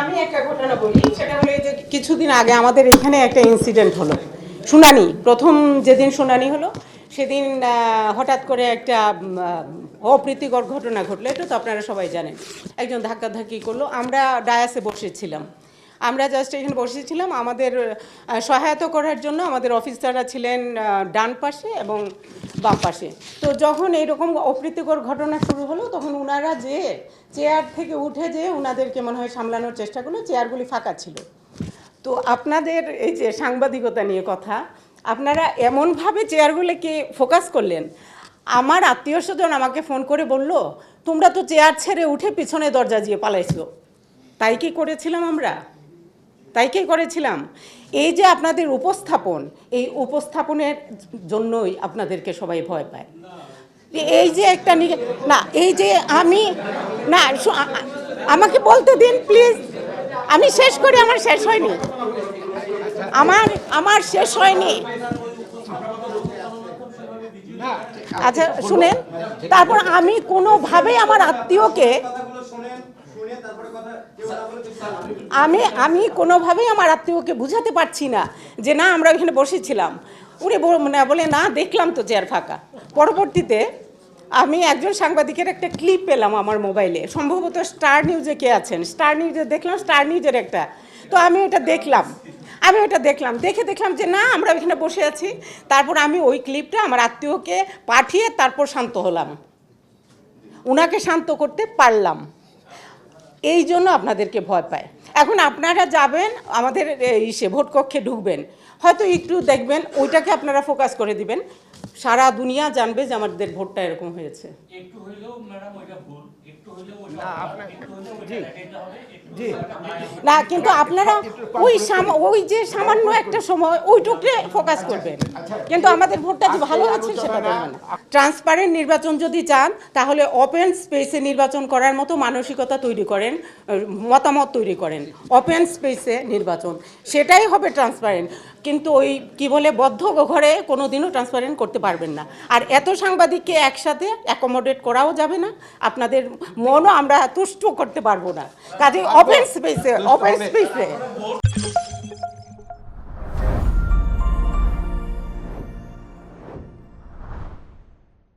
আমি একটা ঘটনা বলি, সেটা হলো যে কিছুদিন আগে আমাদের এখানে একটা ইনসিডেন্ট হলো, শুনানি, প্রথম যেদিন শুনানি হলো সেদিন হঠাৎ করে একটা অপ্রীতিকর ঘটনা ঘটলো। এটা তো আপনারা সবাই জানেন। একজন ধাক্কাধাক্কি করলো, আমরা ডায়াসে বসেছিলাম, আমরা জাস্ট এখানে বসেছিলাম। আমাদের সহায়তা করার জন্য আমাদের অফিসাররা ছিলেন ডান পাশে এবং বাম পাশে। তো যখন এইরকম অপ্রীতিকর ঘটনা শুরু হলো তখন ওনারা যে চেয়ার থেকে উঠে যে ওনাদেরকে মনে হয় সামলানোর চেষ্টা করলো, চেয়ারগুলি ফাঁকা ছিল। তো আপনাদের এই যে সাংবাদিকতা নিয়ে কথা, আপনারা এমনভাবে চেয়ারগুলোকে ফোকাস করলেন। আমার আত্মীয় স্বজন আমাকে ফোন করে বলল, তোমরা তো চেয়ার ছেড়ে উঠে পিছনে দরজা দিয়ে পালাইছো। তাই কি করেছিলাম আমরা? তাই কি করেছিলাম? এই যে আপনাদের উপস্থাপন, এই উপস্থাপনের জন্যই আপনাদেরকে সবাই ভয় পায়। এই যে একটা না, এই যে আমি না, আমাকে বলতে দিন প্লিজ, আমি শেষ করি। আমার শেষ হয়নি, আমার শেষ হয়নি। আচ্ছা শুনেন, তারপর আমি কোনোভাবেই আমার আত্মীয়কে আমি কোনোভাবেই আমার আত্মীয়কে বুঝাতে পারছি না যে না আমরা ওইখানে বসেছিলাম। উনি বলে না দেখলাম তো চেয়ার ফাঁকা। পরবর্তীতে আমি একজন সাংবাদিকের একটা ক্লিপ পেলাম আমার মোবাইলে, সম্ভবত স্টার নিউজে কে আছেন, স্টার নিউজে দেখলাম, স্টার নিউজের একটা। তো আমি ওটা দেখলাম, দেখলাম যে না আমরা ওইখানে বসে আছি। তারপর আমি ওই ক্লিপটা আমার আত্মীয়কে পাঠিয়ে তারপর শান্ত হলাম, ওনাকে শান্ত করতে পারলাম। এই জন্য আপনাদেরকে ভয় পায়। এখন আপনারা যাবেন আমাদের ভোট কক্ষে ঢুকবেন, হয়তো একটু দেখবেন ওইটাকে আপনারা ফোকাস করে দিবেন, সারা দুনিয়া জানবে যে আমাদের ভোটটা এরকম হয়েছে। না কিন্তু আপনারা ওই যে সামান্য একটা সময় ওইটুকু ফোকাস করবেন, কিন্তু আমাদের ভোটটা যে ভালো আছে সেটা দেখবেন না। ট্রান্সপারেন্ট নির্বাচন যদি চান তাহলে ওপেন স্পেসে নির্বাচন করার মতো মানসিকতা তৈরি করেন, মতামত তৈরি করেন, ওপেন স্পেসে নির্বাচন, সেটাই হবে ট্রান্সপারেন্ট। কিন্তু ওই কি বলে বদ্ধ ঘরে কোনো দিনও ট্রান্সপারেন্ট করতে পারবেন না। আর এত সাংবাদিককে একসাথে অ্যাকোমোডেট করাও যাবে না, আপনাদের মনও আমরা তুষ্ট করতে পারবো না। কাজে ওপেন স্পেসে